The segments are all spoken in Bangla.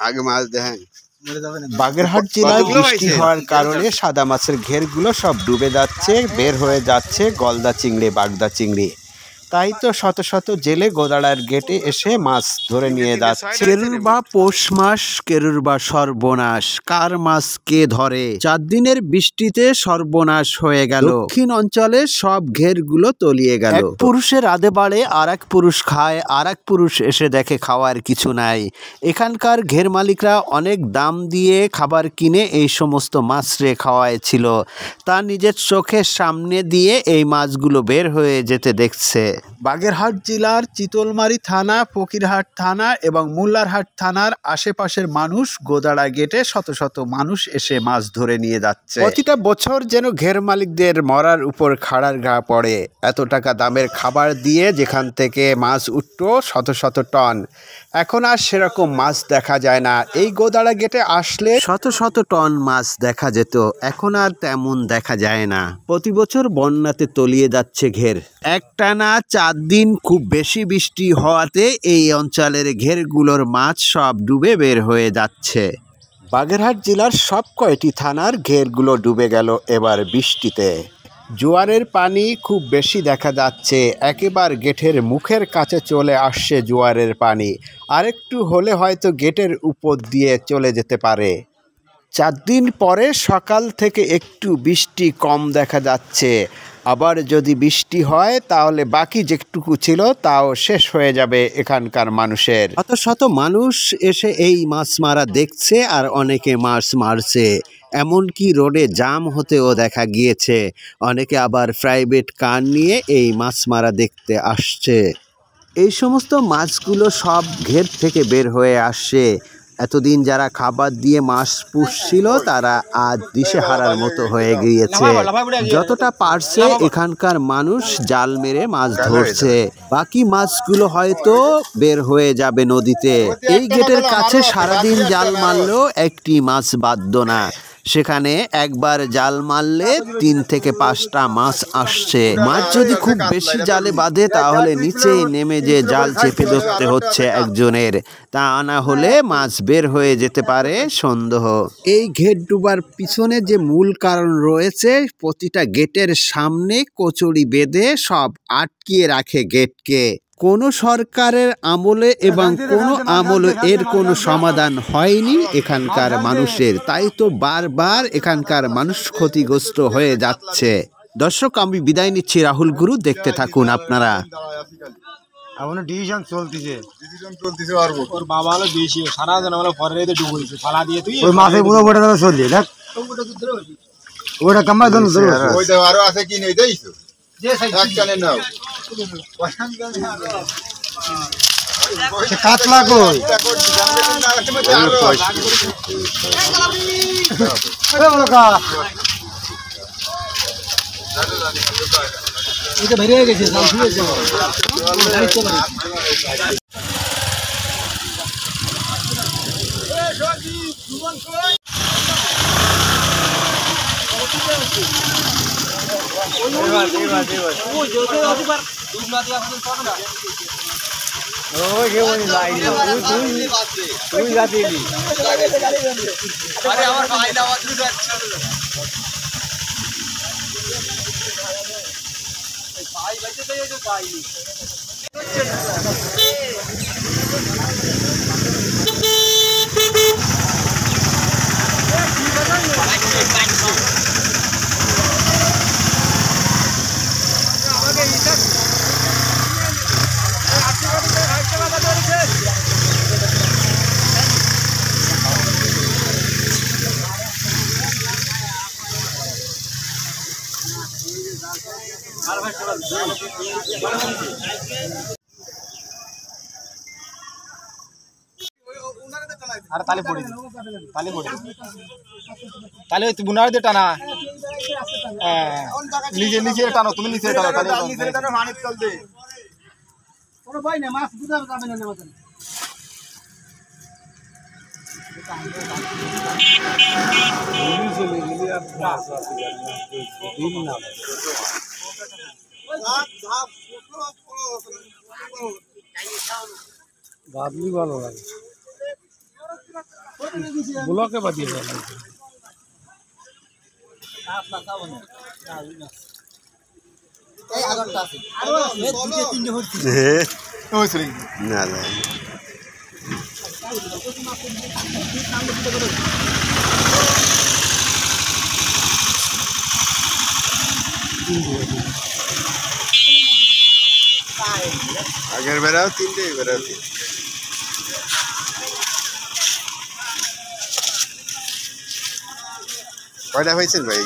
আগে মাছ দেখেন। বাগেরহাট জেলায় বৃষ্টি হওয়ার কারণে সাদা মাছের ঘেরগুলো সব ডুবে যাচ্ছে, বের হয়ে যাচ্ছে গলদা চিংড়ি, বাগদা চিংড়ি। তাই তো শত শত জেলে গোদাড়ার গেটে এসে মাছ ধরে নিয়ে যাচ্ছে। কেরুর বা পৌষ মাস, কেরুর বা সর্বনাশ, কার মাছ কে ধরে? 4 দিনের বৃষ্টিতে সর্বনাশ হয়ে গেল। দক্ষিণ অঞ্চলে সব ঘেরগুলো তলিয়ে গেল। এক পুরুষের আদে বাড়ে আর এক পুরুষ খায়, আর এক পুরুষ এসে দেখে খাওয়ার কিছু নাই। এখানকার ঘের মালিকরা অনেক দাম দিয়ে খাবার কিনে এই সমস্ত মাছরে খাওয়াইছিল। তা নিজের চোখের সামনে দিয়ে এই মাছগুলো বের হয়ে যেতে দেখছে। বাগেরহাট জেলার চিতলমারী থানা, ফকিরহাট থানা এবং মোল্লারহাট থানার আশেপাশের মানুষ গোদাড়া গেটে শত শত মানুষ এসে মাছ ধরে নিয়ে যাচ্ছে। প্রতিটা বছর যেন ঘের মালিকদের মরার উপর খাড়ার ঘা পড়ে। এত টাকা দামের খাবার দিয়ে যেখান থেকে মাছ উঠতো শত শত টন, এখন আর সেরকম মাছ দেখা যায় না। এই গোদাড়া গেটে আসলে শত শত টন মাছ দেখা যেত, এখন আর তেমন দেখা যায় না। প্রতি বছর বন্যাতে তলিয়ে যাচ্ছে ঘের। একটানা 4 দিন খুব বেশি বৃষ্টি হওয়াতে এই অঞ্চলের ঘেরগুলোর মাছ সব ডুবে বের হয়ে যাচ্ছে। বাগেরহাট জেলার সব কয়টি থানার ঘেরগুলো ডুবে গেল এবার বৃষ্টিতে। জোয়ারের পানি খুব বেশি দেখা যাচ্ছে, একেবারে গেটের মুখের কাছে চলে আসছে জোয়ারের পানি। আরেকটু হলে হয়তো গেটের উপর দিয়ে চলে যেতে পারে। 4 দিন পরে সকাল থেকে একটু বৃষ্টি কম দেখা যাচ্ছে। আবার যদি বৃষ্টি হয় তাহলে বাকি যেটুকু ছিল তাও শেষ হয়ে যাবে এখানকার মানুষের। শত শত মানুষ এসে এই মাছ মারা দেখছে আর অনেকে মাছ মারছে। এমনকি রোডে জাম হতেও দেখা গিয়েছে। অনেকে আবার প্রাইভেট কার নিয়ে এই মাছ মারা দেখতে আসছে। এই সমস্ত মাছগুলো সব ঘের থেকে বের হয়ে আসছে। এতদিন যারা খাবার দিয়ে মাছ পুষছিল তারা আজ দিশেহারার মতো হয়ে গিয়েছে। যতটা পারছে এখানকার মানুষ জাল মেরে মাছ ধরছে, বাকি মাছগুলো হয়তো বের হয়ে যাবে নদীতে। এই গেটের কাছে সারাদিন জাল মারলেও একটি মাছ বাঁধতো না। সেখানে একবার জাল মারলে 3 থেকে 5টা মাছ আসছে। মাছ যদি খুব বেশি জালে বাঁধে তাহলে নিচেই নেমে যে জাল চেপে ধরতে হচ্ছে একজনের, তা না হলে মাছ বের হয়ে যেতে পারে সন্দেহ। এই ঘের ডুবার পিছনে যে মূল কারণ রয়েছে, প্রতিটা গেটের সামনে কচুরি বেঁধে সব আটকিয়ে রাখে গেটকে। কোনো সরকারের আমলে এবং কোনো আমলে এর কোনো সমাধান হয়নি এখানকার মানুষের। তাই তো বারবার এখানকার মানুষ ক্ষতিগ্রস্ত হয়ে যাচ্ছে। দর্শক, আমি বিদায় নিচ্ছি রাহুল গুরু, দেখতে থাকুন আপনারা। এখনো ডিসিশন চলতেছে ওর বাবা হলো বেশি সারা জন আমরা পরে রেতে ডুবইছে ফালা দিয়ে তুই ওই মাছে পুরো বড় দাদা চললি দেখ ওটা কামাই দন ধরে ওইটা আরো আছে কি নেই দেইছো যে এক কানে নাও সে কাতলা কই আরে বলকা এটা বেরিয়ে গেছে জাল দিয়ে যাও গাড়ি চলে এ সজি জীবন কই ও জোরে আদি পার দুধ না দিয়া আপনি পাবে না ও কেমন লাইন তুই যাতিলি আরে আমার ভাই না আওয়াজ যাচ্ছে ভাই বাইতে দেই যে ভাই আরে তালে পড়ি তালে তুই বুনার দে টানা নিজে নিজে টানো তুমি নিচে টানো তালে নিচে টানো পানির তল দে কোনো ভাই না মাছ বুঝা যাবে না নেওয়া বাদলি ভালো লাগে ব্লকে বাদিয়ে ভালো লাগে না না আগের বেড়াও তিনটে বেড়াও তিনটে কয়টা হয়েছেন ভাই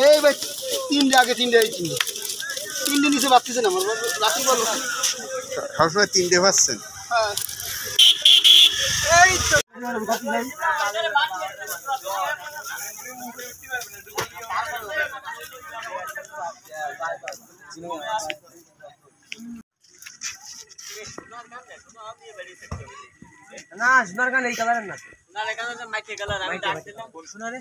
এই ভাই তিনটে আগে তিনটে তিনটে নিচে বাড়তেছে না আমার রাখি বলো সবসময় তিনটে পাচ্ছেন হ্যাঁ এই তো না সোনার গান এই কালারের না না রে কালার মাইকে কালার আমি ডাকছিলাম সোনারে